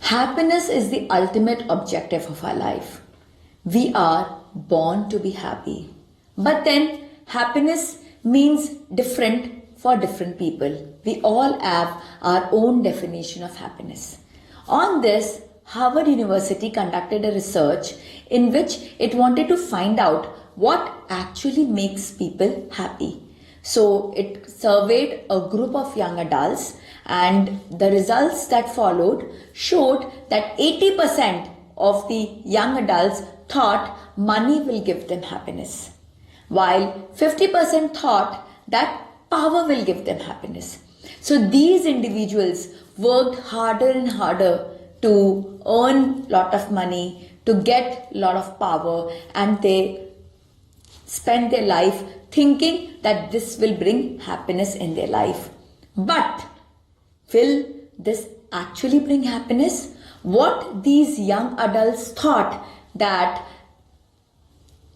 Happiness is the ultimate objective of our life. We are born to be happy. But then happiness means different for different people. We all have our own definition of happiness. On this, Harvard University conducted a research in which it wanted to find out what actually makes people happy. So it surveyed a group of young adults, and the results that followed showed that 80% of the young adults thought money will give them happiness, while 50% thought that power will give them happiness. So these individuals worked harder and harder to earn lot of money, to get lot of power, and they spend their life thinking that this will bring happiness in their life. But will this actually bring happiness? What these young adults thought, that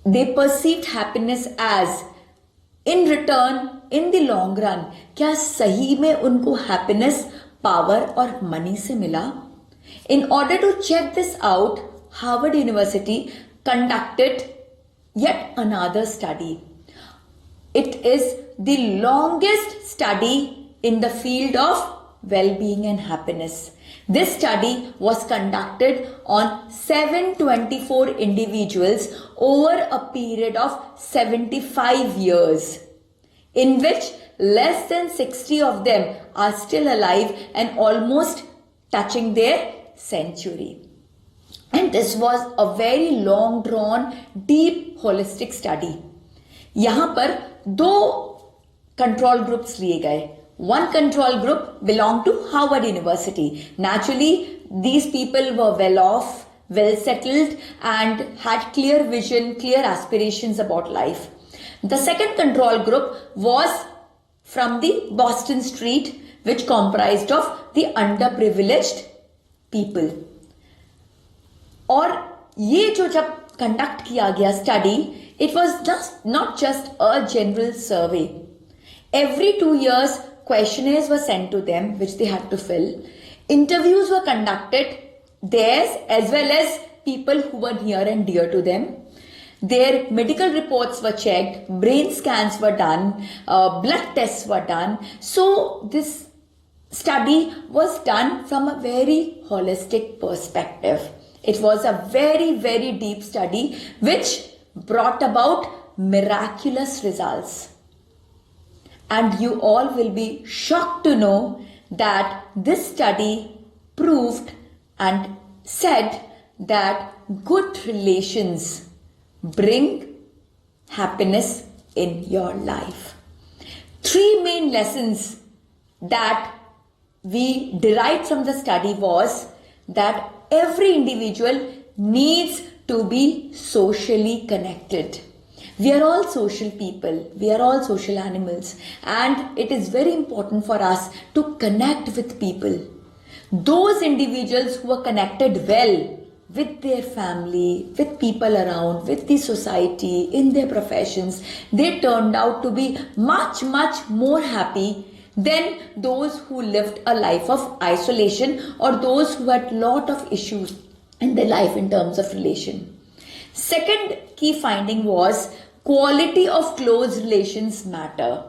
they perceived happiness as in return, in the long run, क्या सही में उनको happiness, power और money से मिला? In order to check this out, Harvard University conducted yet another study. It is the longest study in the field of well-being and happiness. This study was conducted on 724 individuals over a period of 75 years, in which less than 60 of them are still alive and almost touching their century. And this was a very long drawn, deep, holistic study. यहाँ पर दो control groups लिए गए. One control group belonged to Harvard University. Naturally, these people were well off, well settled, and had clear vision, clear aspirations about life. The second control group was from the Boston Street, which comprised of the underprivileged people. और ये जो जब conduct किया गया study, it was not just a general survey. Every 2 years, questionnaires were sent to them, which they had to fill. Interviews were conducted, theirs as well as people who were near and dear to them. Their medical reports were checked, brain scans were done, blood tests were done. So this study was done from a very holistic perspective. It was a very, very deep study which brought about miraculous results. And you all will be shocked to know that this study proved and said that good relations bring happiness in your life. 3 main lessons that we derived from the study was that every individual needs to be socially connected. We are all social people, we are all social animals, and it is very important for us to connect with people. Those individuals who are connected well with their family, with people around, with the society, in their professions, they turned out to be much, much more happy than those who lived a life of isolation or those who had lot of issues in their life in terms of relation. Second key finding was quality of close relations matter.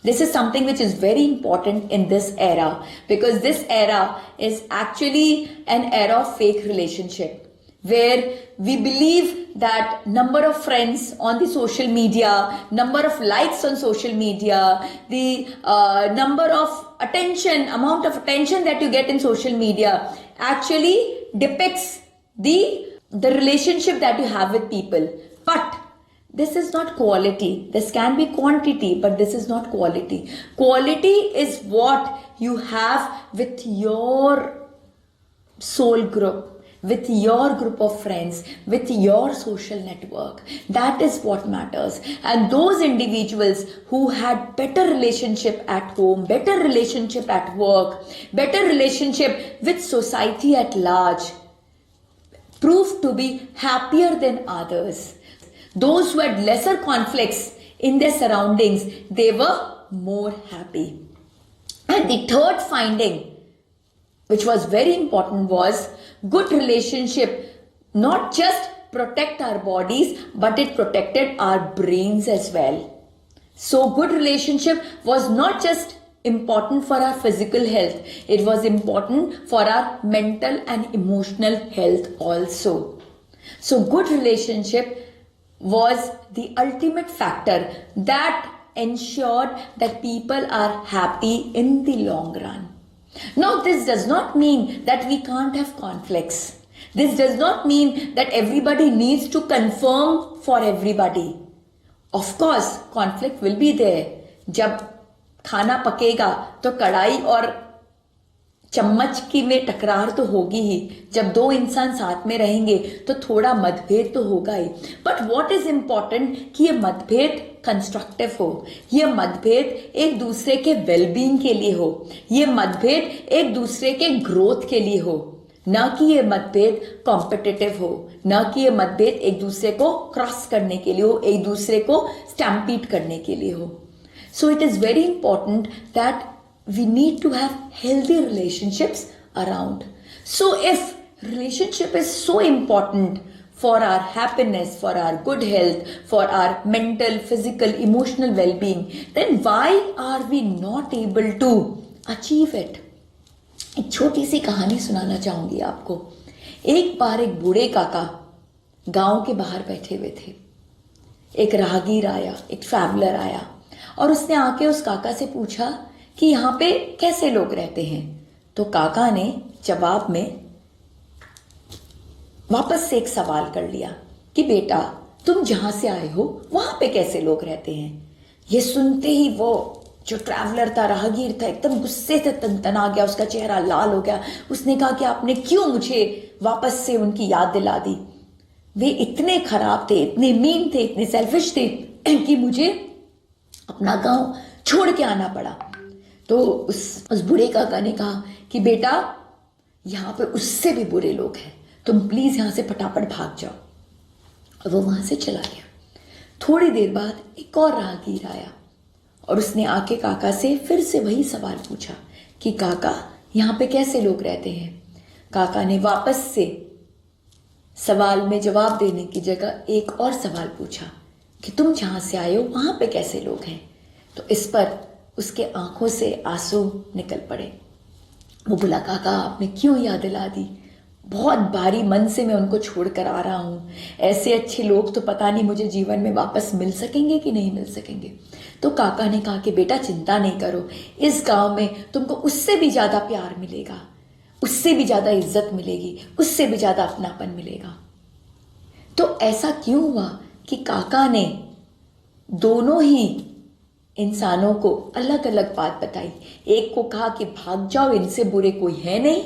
This is something which is very important in this era, because this era is actually an era of fake relationship, where we believe that number of friends on the social media, number of likes on social media, the number of attention, amount of attention that you get in social media actually depicts the relationship that you have with people. But this is not quality. This can be quantity, but this is not quality. Quality is what you have with your soul group, with your group of friends, with your social network. That is what matters. And those individuals who had better relationship at home, better relationship at work, better relationship with society at large, proved to be happier than others. Those who had lesser conflicts in their surroundings, they were more happy. And the third finding, which was very important, was good relationship not just protect our bodies, but it protected our brains as well. So good relationship was not just important for our physical health, it was important for our mental and emotional health also. So good relationship was the ultimate factor that ensured that people are happy in the long run. Now, this does not mean that we can't have conflicts. This does not mean that everybody needs to conform for everybody. Of course, conflict will be there. जब खाना पकेगा तो कढ़ाई और चम्मच की में टकरार तो होगी ही. जब दो इंसान साथ में रहेंगे तो थोड़ा मतभेद तो होगा ही. बट व्हाट इज इम्पोर्टेंट कि ये मतभेद कंस्ट्रक्टिव हो, ये मतभेद एक दूसरे के वेलबींग के लिए हो, ये मतभेद एक दूसरे के ग्रोथ के लिए हो, ना कि ये मतभेद कॉम्पिटिटिव हो, ना कि ये मतभेद एक दूसरे को क्रॉस करने के लिए हो, एक दूसरे को स्टैम्पीड करने के लिए हो. So it is very important that we need to have healthy relationships around. So if relationship is so important for our happiness, for our good health, for our mental, physical, emotional well-being, then why are we not able to achieve it? एक छोटी सी कहानी सुनाना चाहूंगी आपको. एक बार एक बूढ़े काका गांव के बाहर बैठे हुए थे. एक राहगीर आया, एक ट्रैवलर आया और उसने आके उस काका से पूछा कि यहाँ पे कैसे लोग रहते हैं. तो काका ने जवाब में वापस से एक सवाल कर लिया कि बेटा, तुम जहां से आए हो वहां पे कैसे लोग रहते हैं. ये सुनते ही वो जो ट्रैवलर था, राहगीर था, एकदम गुस्से से तनतना गया, उसका चेहरा लाल हो गया. उसने कहा कि आपने क्यों मुझे वापस से उनकी याद दिला दी. वे इतने खराब थे, इतने मीन थे, इतने सेल्फिश थे कि मुझे अपना गांव छोड़ के आना पड़ा. तो उस बूढ़े काका ने कहा कि बेटा, यहाँ पे उससे भी बुरे लोग हैं, तुम प्लीज यहां से फटाफट भाग जाओ. और वो वहां से चला गया. थोड़ी देर बाद एक और राहगीर आया और उसने आके काका से फिर से वही सवाल पूछा कि काका, यहाँ पे कैसे लोग रहते हैं. काका ने वापस से सवाल में जवाब देने की जगह एक और सवाल पूछा कि तुम जहां से आए हो वहां पे कैसे लोग हैं. तो इस पर उसके आंखों से आंसू निकल पड़े. वो बोला, काका आपने क्यों याद दिला दी, बहुत भारी मन से मैं उनको छोड़कर आ रहा हूं. ऐसे अच्छे लोग तो पता नहीं मुझे जीवन में वापस मिल सकेंगे कि नहीं मिल सकेंगे. तो काका ने कहा कि बेटा चिंता नहीं करो, इस गांव में तुमको उससे भी ज्यादा प्यार मिलेगा, उससे भी ज्यादा इज्जत मिलेगी, उससे भी ज्यादा अपनापन मिलेगा. तो ऐसा क्यों हुआ कि काका ने दोनों ही इंसानों को अलग अलग बात बताई. एक को कहा कि भाग जाओ, इनसे बुरे कोई है नहीं,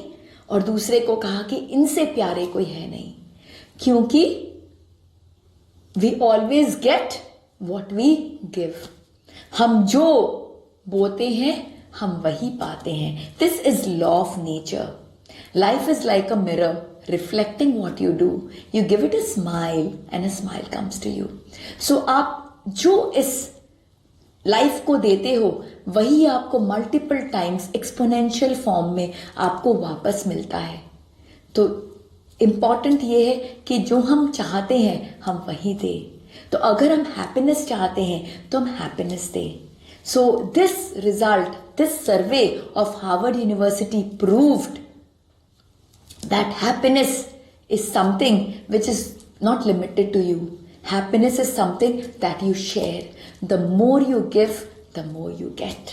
और दूसरे को कहा कि इनसे प्यारे कोई है नहीं. क्योंकि we always get what we give. हम जो बोते हैं हम वही पाते हैं. This is law of nature. Life is like a mirror reflecting what you do. You give it a smile and a smile comes to you. So आप जो इस लाइफ को देते हो वही आपको मल्टीपल टाइम्स एक्सपोनेंशियल फॉर्म में आपको वापस मिलता है. तो इम्पॉर्टेंट ये है कि जो हम चाहते हैं हम वही दें. तो अगर हम हैप्पीनेस चाहते हैं तो हम हैप्पीनेस दें. So this result, this survey of Harvard university proved that happiness is something which is not limited to you. Happiness is something that you share. The more you give, the more you get.